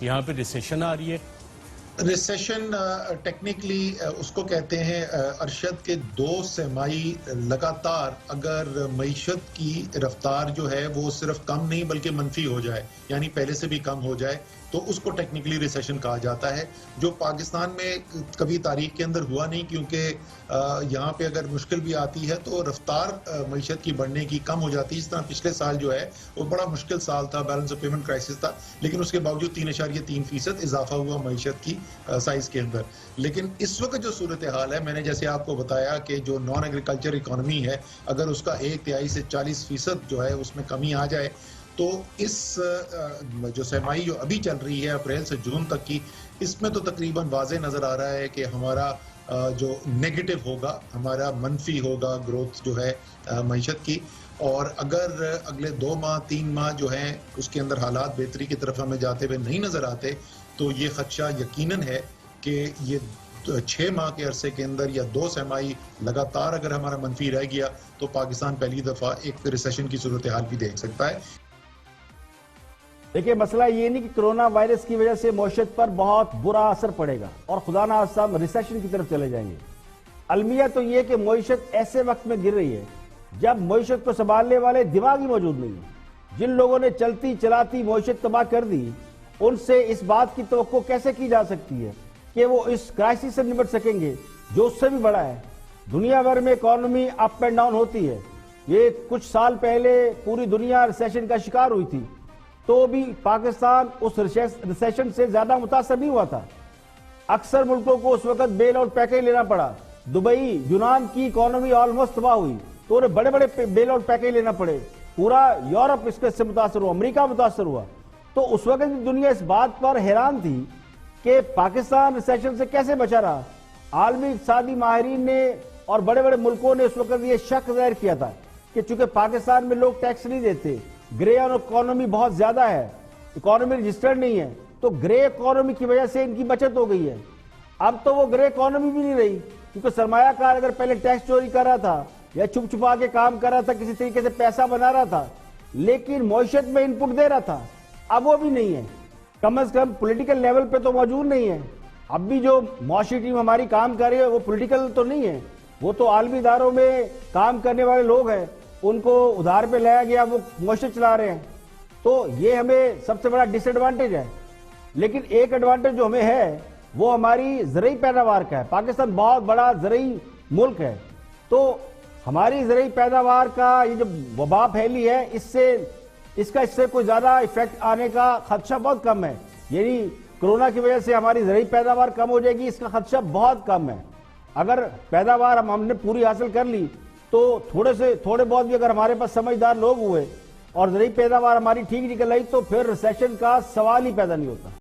یہاں پہ ریسیشن آ رہی ہے؟ ریسیشن ٹیکنیکلی اس کو کہتے ہیں ارشد کے 2 سہمائی لگاتار اگر معیشت کی رفتار جو ہے وہ صرف کم نہیں بلکہ منفی ہو جائے، یعنی پہلے سے بھی کم ہو جائے، تو اس کو ٹیکنیکلی ریسیشن کہا جاتا ہے، جو پاکستان میں کبھی تاریخ کے اندر ہوا نہیں، کیونکہ یہاں پہ اگر مشکل بھی آتی ہے تو رفتار معیشت کی بڑھنے کی کم ہو جاتی ہے۔ اس طرح پچھلے سال جو ہے وہ بڑا مشکل سال تھا، بیلنس آف پیمنٹ کرائسس تھا، لیکن اس کے باوجود 3.3% اضافہ ہوا معیشت کی سائز کے اندر۔ لیکن اس وقت جو صورتحال ہے، میں نے جیسے آپ کو بتایا کہ جو نان ایگریکلچر اکانومی ہے، اگر اس کا 1/3 سے 40% جو ہے اس میں کمی آ جائے تو اس جو سرمائی جو ابھی چل رہی ہے اپریل سے جون تک کی، اس میں تو تقریباً واضح نظر آ رہا ہے کہ ہمارا جو نیگیٹو ہوگا، ہمارا منفی ہوگا گروتھ جو ہے معیشت کی، اور اگر اگلے 2 ماہ 3 ماہ جو ہیں اس کے اندر حالات بہتری کی طرف ہمیں جاتے ہوئے نہیں نظر آتے تو یہ خدشہ یقیناً ہے کہ یہ 6 ماہ کے عرصے کے اندر یا 2 سہمائی لگاتار اگر ہمارا منفی رہ گیا تو پاکستان پہلی دفعہ ایک ریسیشن کی صورتحال بھی دیکھ سکتا ہے۔ دیکھیں، مسئلہ یہ نہیں کہ کرونا وائرس کی وجہ سے معیشت پر بہت برا اثر پڑے گا اور خدا نہ خواستہ ہم ریسیشن کی طرف چلے جائیں گے۔ المیہ تو یہ کہ معیشت ایسے وقت میں گر رہی ہے جب معیشت کو سنبھالنے والے دماغ ہی موجود نہیں ہیں۔ جن لوگوں نے چلتی چلاتی معیشت تباہ کر دی، ان سے اس بات کی توقع کیسے کی جا سکتی ہے کہ وہ اس کرائسس سے نمٹ سکیں گے جو اس سے بھی بڑا ہے۔ دنیا بھر میں اکانومی اپ اینڈ ڈاؤن ہوتی ہے۔ یہ کچھ سال پہلے پوری دنیا ریسیشن کا شکار ہوئی تھی، تو بھی پاکستان اس ریسیشن سے زیادہ متاثر نہیں ہوا تھا۔ اکثر ملکوں کو اس وقت بیل آؤٹ پیکیج لینا پڑا۔ دبئی، یونان کی اکانومی آلموسٹ تباہ ہوئی تو انہیں بڑے بڑے بیل آؤٹ پیکیج لینا پڑے۔ پورا یورپ اس سے متاثر ہوا، امریکہ متاثر ہوا۔ تو اس وقت دنیا اس بات پر حیران تھی کہ پاکستان ریسیشن سے کیسے بچا رہا۔ عالمی اقتصادی ماہرین نے اور بڑے بڑے ملکوں نے اس وقت یہ شک ظاہر کیا تھا کہ چونکہ پاکستان میں لوگ ٹیکس نہیں دیتے، گرے اکانومی بہت زیادہ ہے، اکانومی رجسٹرڈ نہیں ہے، تو گرے اکانومی کی وجہ سے ان کی بچت ہو گئی ہے۔ اب تو وہ گرے اکانومی بھی نہیں رہی، کیونکہ سرمایہ کار اگر پہلے ٹیکس چوری کر رہا تھا یا چھپ چھپا کے کام کر رہا تھا، کسی طریقے سے پیسہ بنا رہا تھا لیکن معیشت میں ان پٹ دے رہا تھا، اب وہ بھی نہیں ہے، کم از کم پولیٹیکل لیول پہ تو موجود نہیں ہے۔ اب بھی جو معاشی ٹیم ہماری کام کر رہی ہے وہ پولیٹیکل تو نہیں ہے، وہ تو عالمی اداروں میں کام کرنے والے لوگ ہیں، ان کو ادھار پہ لایا گیا، وہ معیشت چلا رہے ہیں۔ تو یہ ہمیں سب سے بڑا ڈس ایڈوانٹیج ہے۔ لیکن ایک ایڈوانٹیج جو ہمیں ہے وہ ہماری زرعی پیداوار کا ہے۔ پاکستان بہت بڑا زرعی ملک ہے، تو ہماری زرعی پیداوار کا یہ جو وبا پھیلی ہے اس سے کوئی زیادہ ایفیکٹ آنے کا خدشہ بہت کم ہے۔ یعنی کرونا کی وجہ سے ہماری زرعی پیداوار کم ہو جائے گی، اس کا خدشہ بہت کم ہے۔ اگر پیداوار ہم نے پوری حاصل کر لی تو تھوڑے بہت بھی اگر ہمارے پاس سمجھدار لوگ ہوئے اور زرعی پیداوار ہماری ٹھیک نکل آئی تو پھر ریسیشن کا سوال ہی پیدا نہیں ہوتا۔